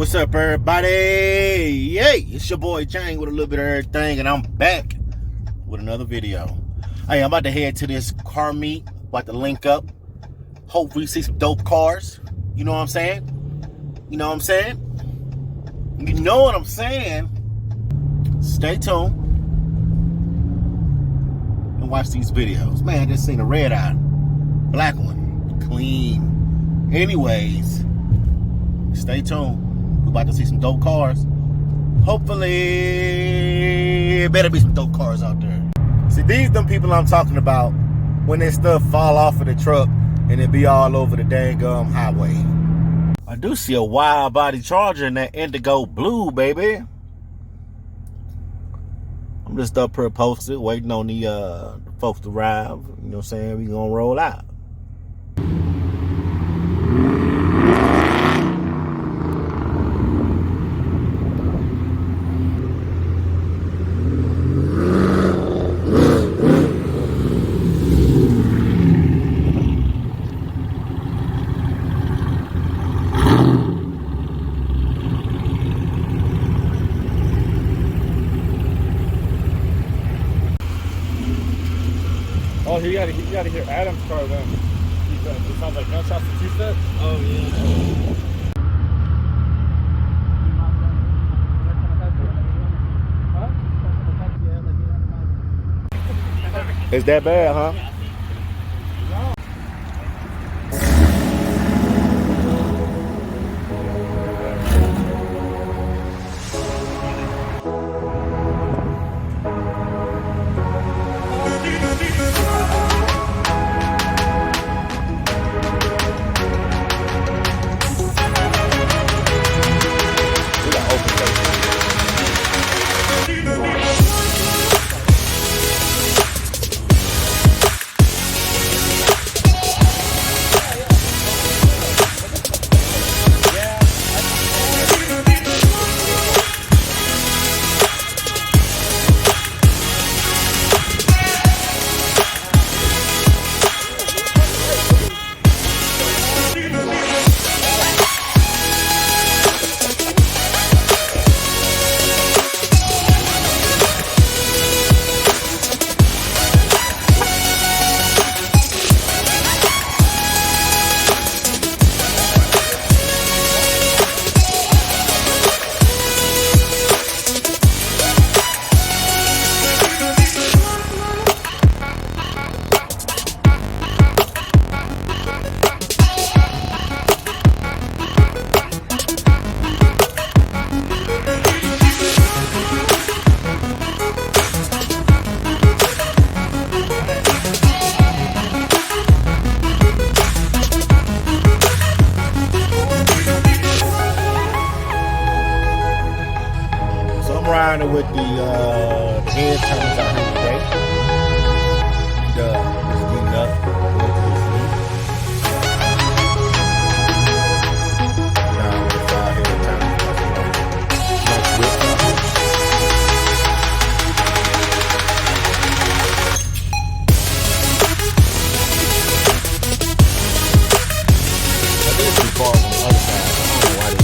What's up, everybody? Hey, it's your boy Jang with a little bit of everything, and I'm back with another video. Hey, I'm about to head to this car meet, about to link up. Hopefully see some dope cars. You know what I'm saying? You know what I'm saying? You know what I'm saying? Stay tuned and watch these videos. Man, I just seen a red eye. Black one. Clean. Anyways, stay tuned. We're about to see some dope cars. Hopefully, it better be some dope cars out there. See, these them people I'm talking about when their stuff fall off of the truck and it be all over the dang highway. I do see a wide body Charger in that indigo blue, baby. I'm just up here posted, waiting on the folks to arrive. You know what I'm saying? We gonna roll out. Oh, you gotta hear Adam's car then. It sounds like gunshots and two-steps. Oh, yeah. It's that bad, huh? Riding with the head turns out here today. Just getting up. Now it's out here turning. Nice whip. I think it's too far on the other side. I don't know why they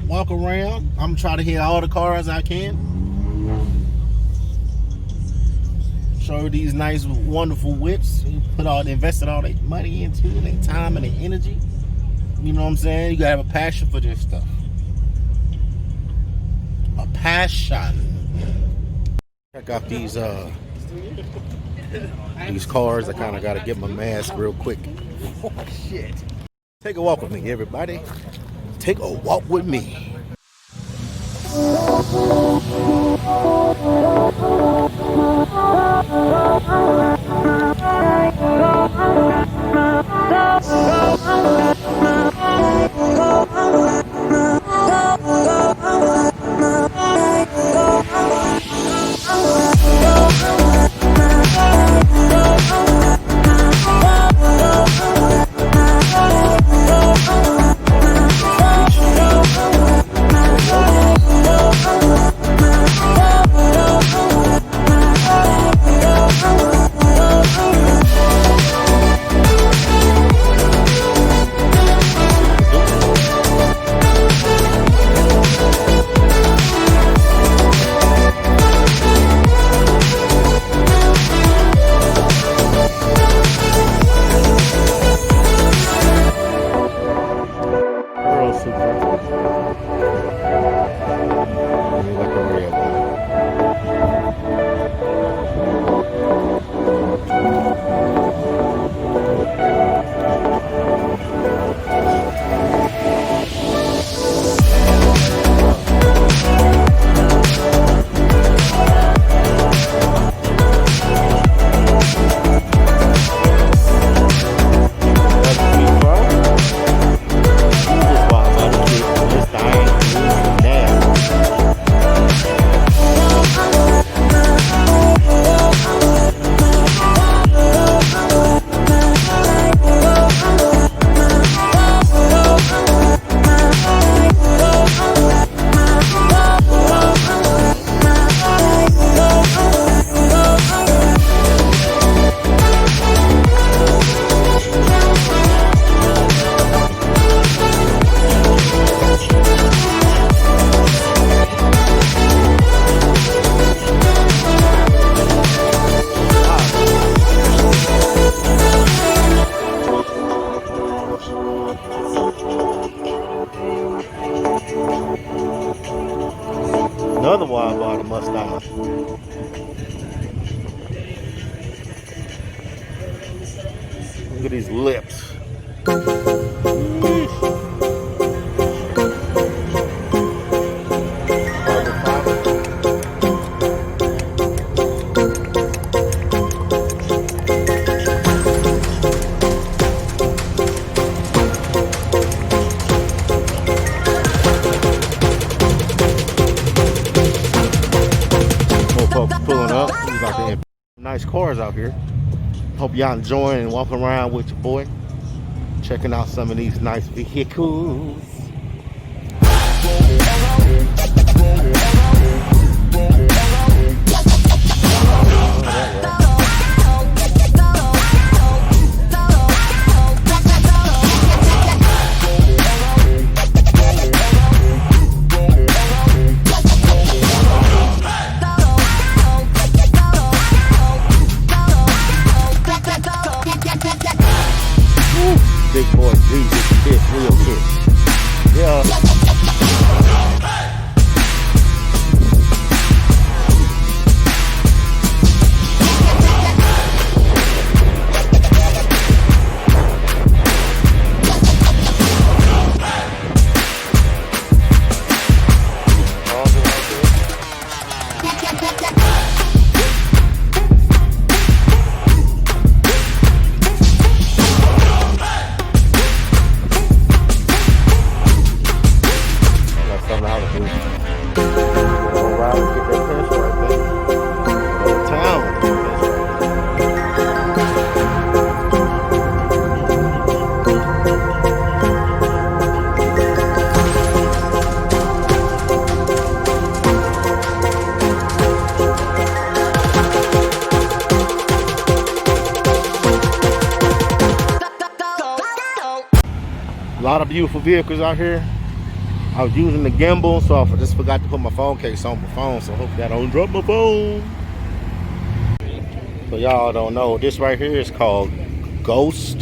walk around. I'm trying to hit all the cars I can. Show these nice, wonderful whips. Invested all their money into, their time and their energy. You know what I'm saying? You gotta have a passion for this stuff. A passion. Check out these cars. I kind of gotta get my mask real quick. Oh shit! Take a walk with me, everybody. Take a walk with me. Look at these lips. Folks pulling up. He's out there. Nice cars out here. Hope y'all enjoying and walking around with your boy. Checking out some of these nice vehicles. Big boy Jesus, fifth wheel kit. Yeah. A lot of beautiful vehicles out here. I was using the gimbal, so I just forgot to put my phone case on my phone, so hopefully I don't drop my phone. So y'all don't know, this right here is called Ghost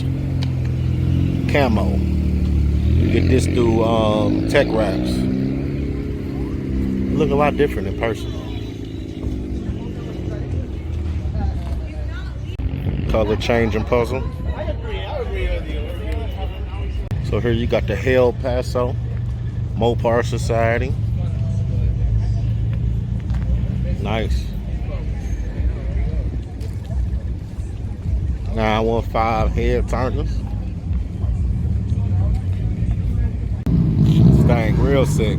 Camo. You get this through Tech Wraps. Look a lot different in person. Color changing puzzle. So here you got the El Paso Mopar Society. Nice. 915 head turners. This thing real sick.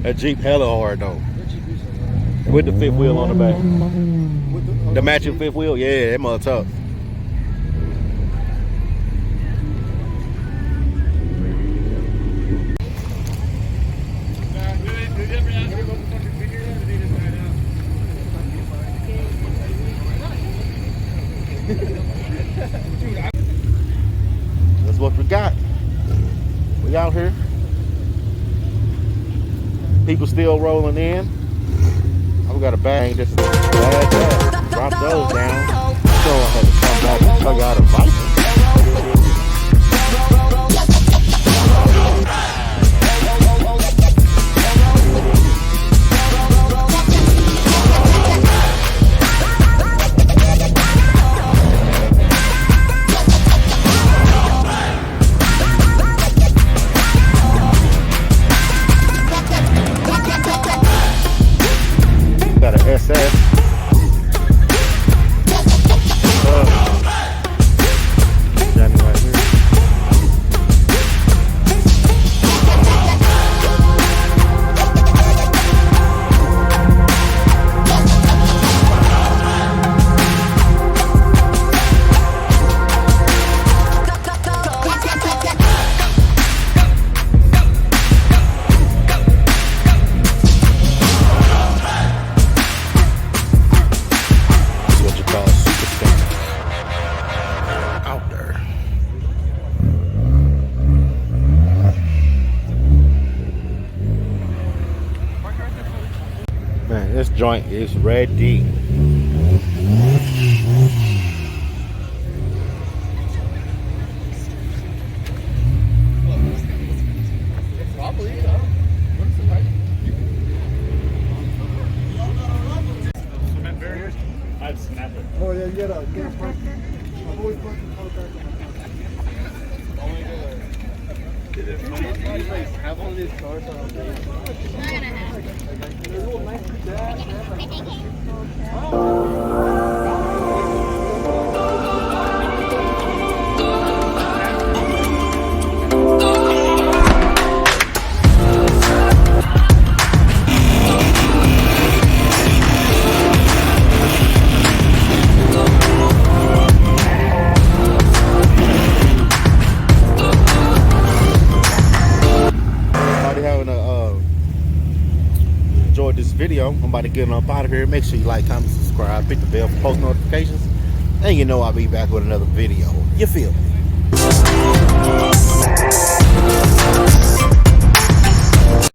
That Jeep hella hard though. With the fifth wheel on the back. The matching fifth wheel, yeah, that mother tough. That's what we got. We out here. People still rolling in. We got a bang. This is bad. Drop those down. So I had to come back and show y'all the Viper. Got an SF. Jamming right here. Man, this joint is ready. get a park. I've always parked the car back on my car. Have one of these cars on the enjoyed this video. I'm about to get up out of here. Make sure you like, comment, subscribe, hit the bell for post notifications, and you know I'll be back with another video. You feel me?